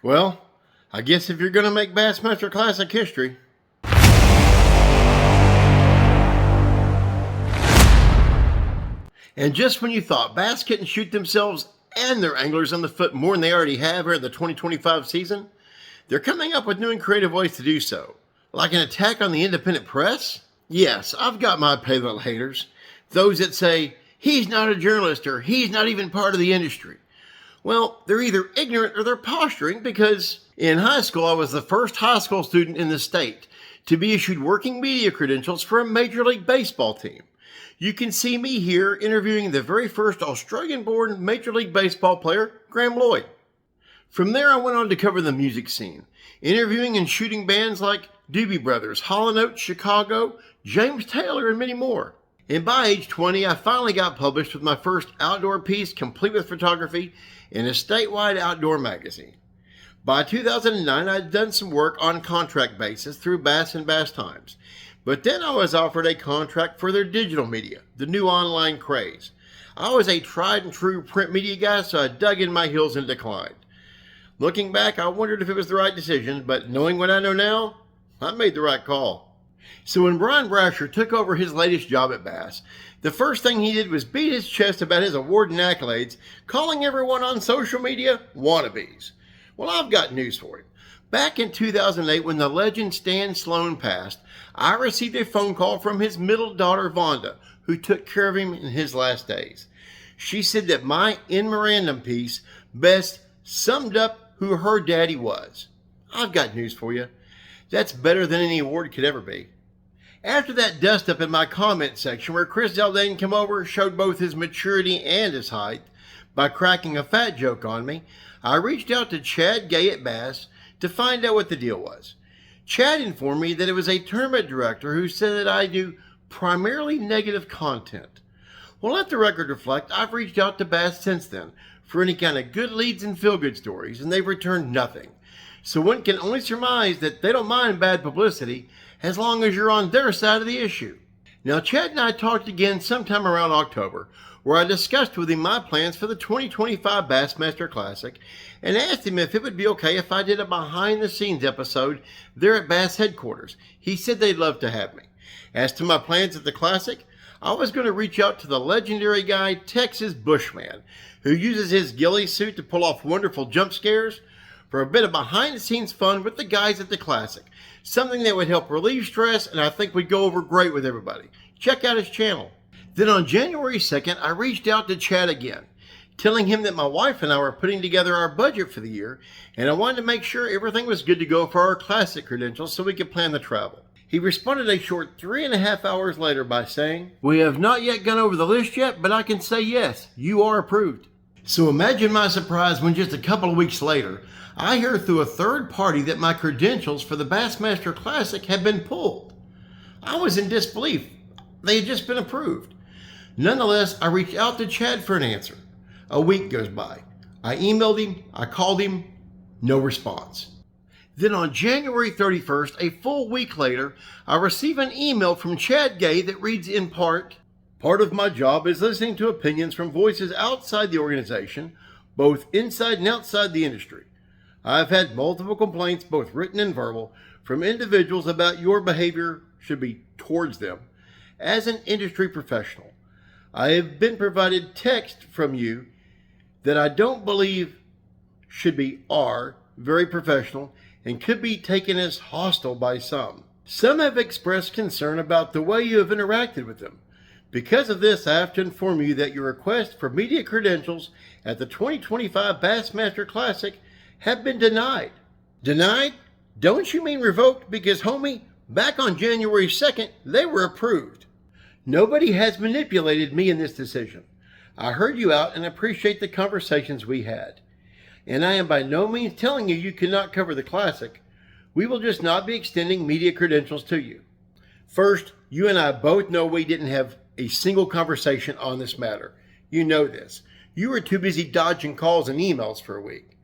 Well, I guess if you're going to make Bassmaster Classic history. And just when you thought bass couldn't shoot themselves and their anglers on the foot more than they already have here in the 2025 season, they're coming up with new and creative ways to do so. Like an attack on the independent press? Yes, I've got my pale little haters. Those that say, he's not a journalist or he's not even part of the industry. Well, they're either ignorant or they're posturing because in high school, I was the first high school student in the state to be issued working media credentials for a Major League Baseball team. You can see me here interviewing the very first Australian-born Major League Baseball player, Graham Lloyd. From there, I went on to cover the music scene, interviewing and shooting bands like Doobie Brothers, Hall & Oates, Chicago, James Taylor, and many more. And by age 20, I finally got published with my first outdoor piece, complete with photography, in a statewide outdoor magazine. By 2009, I'd done some work on contract basis through Bass and Bass Times. But then I was offered a contract for their digital media, the new online craze. I was a tried and true print media guy, so I dug in my heels and declined. Looking back, I wondered if it was the right decision, but knowing what I know now, I made the right call. So when Brian Brasher took over his latest job at Bass, the first thing he did was beat his chest about his award and accolades, calling everyone on social media wannabes. Well, I've got news for him. Back in 2008, when the legend Stan Sloan passed, I received a phone call from his middle daughter, Vonda, who took care of him in his last days. She said that my in memorandum piece best summed up who her daddy was. I've got news for you. That's better than any award could ever be. After that dust-up in my comment section where Chris Zaldane came over, showed both his maturity and his height by cracking a fat joke on me, I reached out to Chad Gay at Bass to find out what the deal was. Chad informed me that it was a tournament director who said that I do primarily negative content. Well, let the record reflect, I've reached out to Bass since then for any kind of good leads and feel-good stories, and they've returned nothing. So one can only surmise that they don't mind bad publicity as long as you're on their side of the issue. Now, Chad and I talked again sometime around October, where I discussed with him my plans for the 2025 Bassmaster Classic and asked him if it would be okay if I did a behind-the-scenes episode there at Bass headquarters. He said they'd love to have me. As to my plans at the Classic, I was going to reach out to the legendary guy Texas Bushman, who uses his ghillie suit to pull off wonderful jump scares, for a bit of behind-the-scenes fun with the guys at the Classic. Something that would help relieve stress, and I think would go over great with everybody. Check out his channel. Then on January 2nd, I reached out to Chad again, telling him that my wife and I were putting together our budget for the year, and I wanted to make sure everything was good to go for our Classic credentials so we could plan the travel. He responded a short 3.5 hours later by saying, "We have not yet gone over the list yet, but I can say yes, you are approved." So imagine my surprise when just a couple of weeks later, I hear through a third party that my credentials for the Bassmaster Classic had been pulled. I was in disbelief. They had just been approved. Nonetheless, I reached out to Chad for an answer. A week goes by. I emailed him, I called him, no response. Then on January 31st, a full week later, I receive an email from Chad Gay that reads in part of my job is listening to opinions from voices outside the organization, both inside and outside the industry. I've had multiple complaints, both written and verbal, from individuals about your behavior should be towards them as an industry professional. I have been provided text from you that I don't believe are very professional and could be taken as hostile by some. Some have expressed concern about the way you have interacted with them. Because of this, I have to inform you that your request for media credentials at the 2025 Bassmaster Classic have been denied. Denied? Don't you mean revoked? Because, homie, back on January 2nd, they were approved. Nobody has manipulated me in this decision. I heard you out and appreciate the conversations we had. And I am by no means telling you you cannot cover the Classic. We will just not be extending media credentials to you. First, you and I both know we didn't have a single conversation on this matter. You know this. You were too busy dodging calls and emails for a week.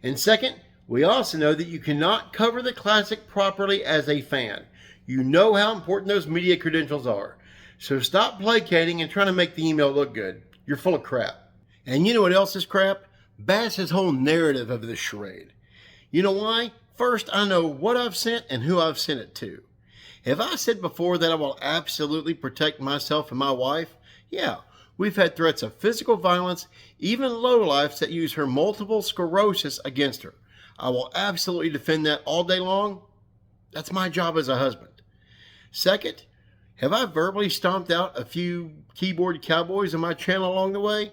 And second, we also know that you cannot cover the Classic properly as a fan. You know how important those media credentials are. So stop placating and trying to make the email look good. You're full of crap. And you know what else is crap? Bass's whole narrative of this charade. You know why? First, I know what I've sent and who I've sent it to. Have I said before that I will absolutely protect myself and my wife? Yeah, we've had threats of physical violence, even lowlifes that use her multiple sclerosis against her. I will absolutely defend that all day long. That's my job as a husband. Second, have I verbally stomped out a few keyboard cowboys on my channel along the way?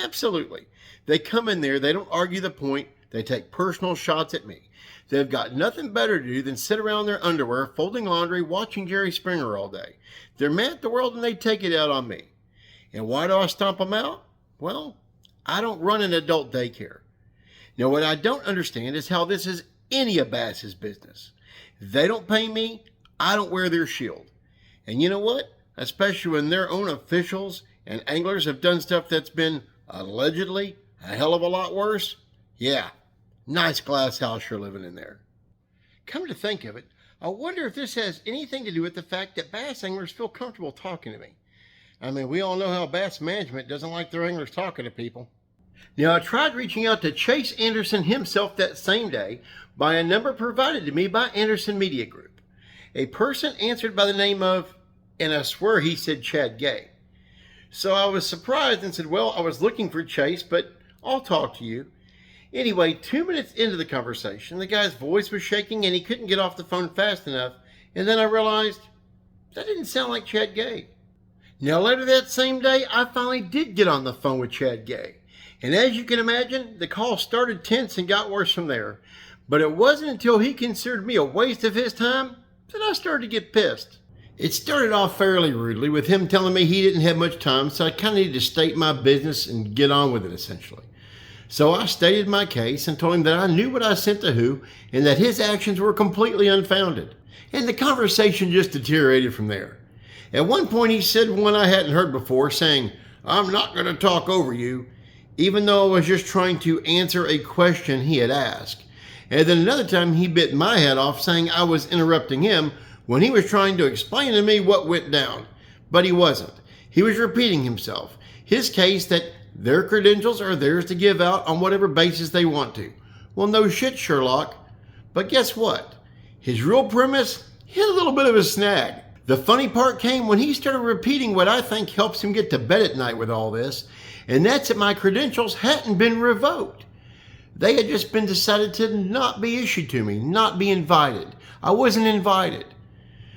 Absolutely. They come in there, they don't argue the point, they take personal shots at me. They've got nothing better to do than sit around in their underwear, folding laundry, watching Jerry Springer all day. They're mad at the world and they take it out on me. And why do I stomp them out? Well, I don't run an adult daycare. Now, what I don't understand is how this is any of Bass's business. They don't pay me, I don't wear their shield. And you know what? Especially when their own officials and anglers have done stuff that's been allegedly a hell of a lot worse. Yeah, nice glass house you're living in there. Come to think of it, I wonder if this has anything to do with the fact that bass anglers feel comfortable talking to me. I mean, we all know how bass management doesn't like their anglers talking to people. Now, I tried reaching out to Chase Anderson himself that same day by a number provided to me by Anderson Media Group. A person answered by the name of, and I swear he said Chad Gay. So I was surprised and said, well, I was looking for Chase, but I'll talk to you. Anyway, 2 minutes into the conversation, the guy's voice was shaking and he couldn't get off the phone fast enough. And then I realized that didn't sound like Chad Gay. Now, later that same day, I finally did get on the phone with Chad Gay. And as you can imagine, the call started tense and got worse from there. But it wasn't until he considered me a waste of his time that I started to get pissed. It started off fairly rudely with him telling me he didn't have much time, so I kind of needed to state my business and get on with it essentially. So I stated my case and told him that I knew what I sent to who and that his actions were completely unfounded. And the conversation just deteriorated from there. At one point he said one I hadn't heard before, saying, "I'm not going to talk over you," even though I was just trying to answer a question he had asked. And then another time he bit my head off saying I was interrupting him when he was trying to explain to me what went down. But he wasn't. He was repeating himself. His case that their credentials are theirs to give out on whatever basis they want to. Well, no shit, Sherlock. But guess what? His real premise hit a little bit of a snag. The funny part came when he started repeating what I think helps him get to bed at night with all this, and that's that my credentials hadn't been revoked. They had just been decided to not be issued to me, not be invited. I wasn't invited.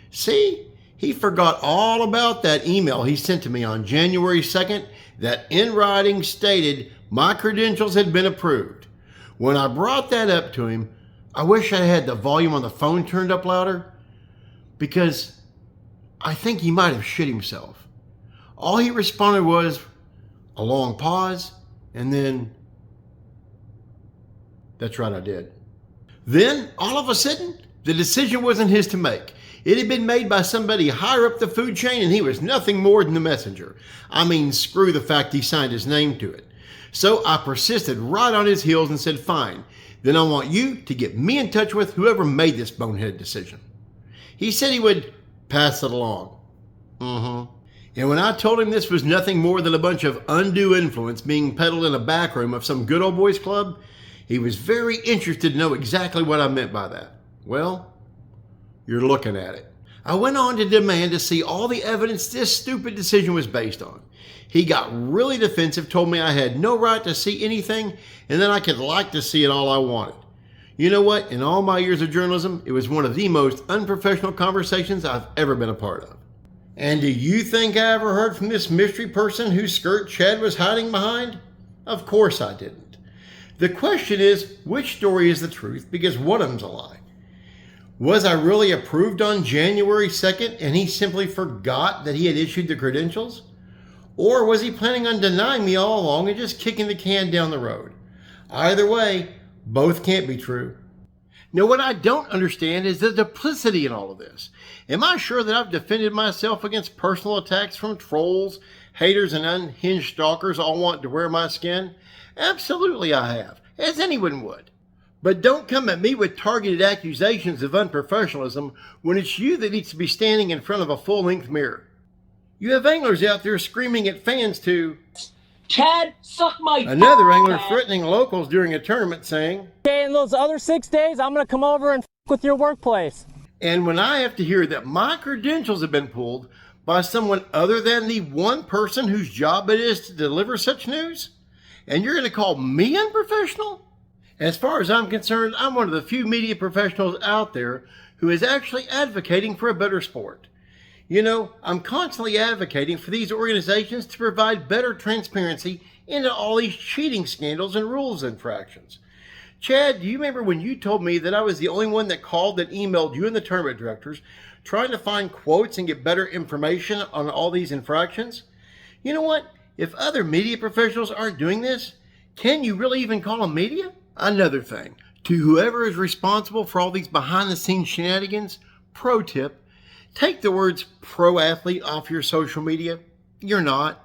See, he forgot all about that email he sent to me on January 2nd that in writing stated my credentials had been approved. When I brought that up to him, I wish I had the volume on the phone turned up louder, because I think he might have shit himself. All he responded was a long pause, and then, "That's right, I did." Then, all of a sudden, the decision wasn't his to make. It had been made by somebody higher up the food chain, and he was nothing more than the messenger. I mean, screw the fact he signed his name to it. So I persisted right on his heels and said, "Fine, then I want you to get me in touch with whoever made this bonehead decision." He said he would pass it along. And when I told him this was nothing more than a bunch of undue influence being peddled in a back room of some good old boys club, he was very interested to know exactly what I meant by that. Well, you're looking at it. I went on to demand to see all the evidence this stupid decision was based on. He got really defensive, told me I had no right to see anything, and then I could like to see it all I wanted. You know what? In all my years of journalism, it was one of the most unprofessional conversations I've ever been a part of. And do you think I ever heard from this mystery person whose skirt Chad was hiding behind? Of course I didn't. The question is, which story is the truth, because one of them's a lie? Was I really approved on January 2nd and he simply forgot that he had issued the credentials? Or was he planning on denying me all along and just kicking the can down the road? Either way, both can't be true. Now, what I don't understand is the duplicity in all of this. Am I sure that I've defended myself against personal attacks from trolls, haters, and unhinged stalkers all wanting to wear my skin? Absolutely I have, as anyone would. But don't come at me with targeted accusations of unprofessionalism when it's you that needs to be standing in front of a full-length mirror. You have anglers out there screaming at fans to Chad, suck my Another angler threatening locals during a tournament saying, "Okay, in those other 6 days, I'm going to come over and with your workplace." and when I have to hear that my credentials have been pulled by someone other than the one person whose job it is to deliver such news, and you're going to call me unprofessional? As far as I'm concerned, I'm one of the few media professionals out there who is actually advocating for a better sport. You know, I'm constantly advocating for these organizations to provide better transparency into all these cheating scandals and rules infractions. Chad, do you remember when you told me that I was the only one that called and emailed you and the tournament directors trying to find quotes and get better information on all these infractions? You know what? If other media professionals aren't doing this, can you really even call them media? Another thing, to whoever is responsible for all these behind-the-scenes shenanigans, pro tip, take the words pro athlete off your social media. You're not.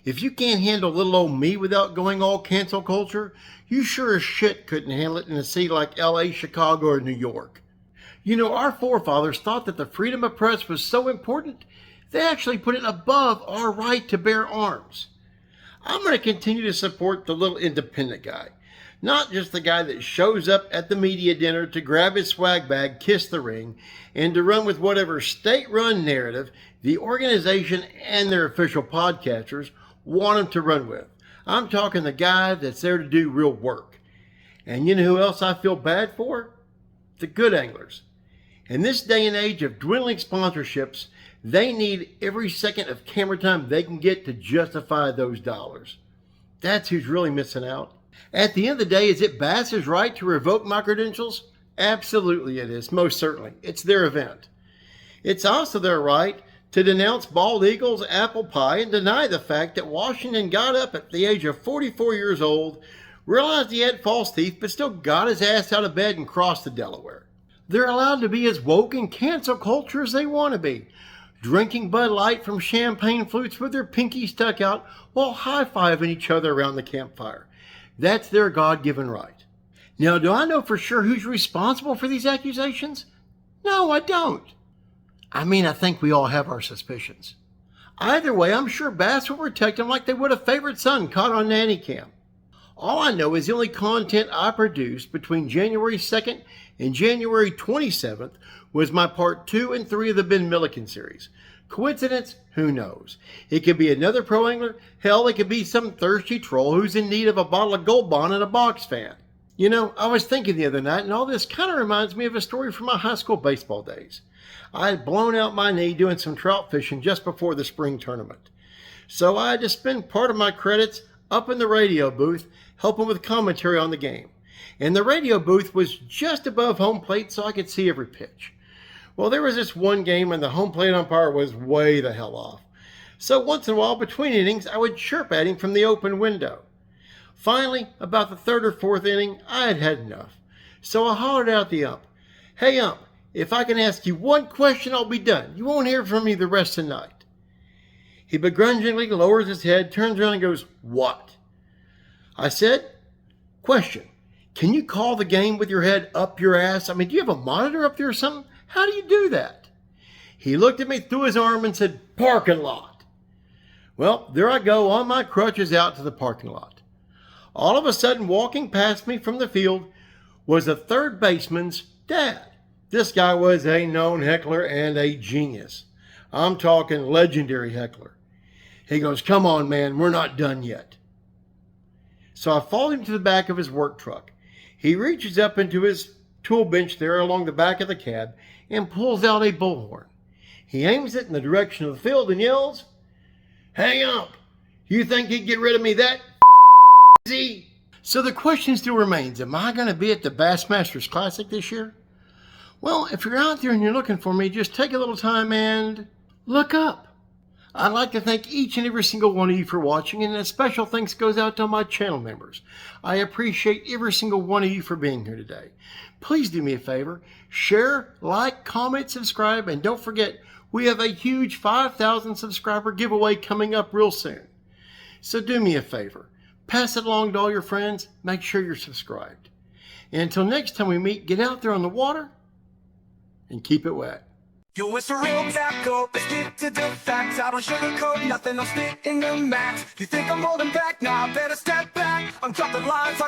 If you can't handle little old me without going all cancel culture, you sure as shit couldn't handle it in a city like LA, Chicago, or New York. You know, our forefathers thought that the freedom of press was so important, they actually put it above our right to bear arms. I'm going to continue to support the little independent guy, not just the guy that shows up at the media dinner to grab his swag bag, kiss the ring, and to run with whatever state-run narrative the organization and their official podcasters want him to run with. I'm talking the guy that's there to do real work. And you know who else I feel bad for? The good anglers. In this day and age of dwindling sponsorships, they need every second of camera time they can get to justify those dollars. That's who's really missing out. At the end of the day, is it Bass's right to revoke my credentials? Absolutely it is, most certainly. It's their event. It's also their right to denounce bald eagles, apple pie, and deny the fact that Washington got up at the age of 44 years old, realized he had false teeth, but still got his ass out of bed and crossed the Delaware. They're allowed to be as woke and cancel culture as they want to be, drinking Bud Light from champagne flutes with their pinky stuck out while high-fiving each other around the campfire. That's their God-given right. Now, do I know for sure who's responsible for these accusations? No, I don't. I mean, I think we all have our suspicions. Either way, I'm sure Bass will protect them like they would a favorite son caught on nanny cam. All I know is the only content I produced between January 2nd and January 27th was my part 2 and 3 of the Ben Milliken series. Coincidence? Who knows? It could be another pro angler. Hell, it could be some thirsty troll who's in need of a bottle of Gold Bond and a box fan. You know, I was thinking the other night, and all this kind of reminds me of a story from my high school baseball days. I had blown out my knee doing some trout fishing just before the spring tournament. So I had to spend part of my credits up in the radio booth helping with commentary on the game. And the radio booth was just above home plate so I could see every pitch. Well, there was this one game and the home plate umpire was way the hell off. So once in a while between innings, I would chirp at him from the open window. Finally, about the third or fourth inning, I had had enough. So I hollered out the ump, "Hey ump, if I can ask you one question, I'll be done. You won't hear from me the rest of the night." He begrudgingly lowers his head, turns around and goes, "What?" I said, "Question, can you call the game with your head up your ass? I mean, do you have a monitor up there or something? How do you do that?" He looked at me through his arm and said, "Parking lot." Well, there I go on my crutches out to the parking lot. All of a sudden, walking past me from the field was the third baseman's dad. This guy was a known heckler and a genius. I'm talking legendary heckler. He goes, "Come on, man, we're not done yet." So I followed him to the back of his work truck. He reaches up into his tool bench there along the back of the cab and pulls out a bullhorn. He aims it in the direction of the field and yells, "Hey ump, you think he'd get rid of me that easy?" So the question still remains, am I going to be at the Bassmaster Classic this year? Well, if you're out there and you're looking for me, just take a little time and look up. I'd like to thank each and every single one of you for watching, and a special thanks goes out to my channel members. I appreciate every single one of you for being here today. Please do me a favor, share, like, comment, subscribe, and don't forget, we have a huge 5,000 subscriber giveaway coming up real soon. So do me a favor, pass it along to all your friends, make sure you're subscribed. And until next time we meet, get out there on the water and keep it wet. Yo, it's Cerebral Tackle, let's get to the facts. I don't sugarcoat nothing, I'm spitting the max. You think I'm holding back? Nah, I better step back. I'm dropping lines like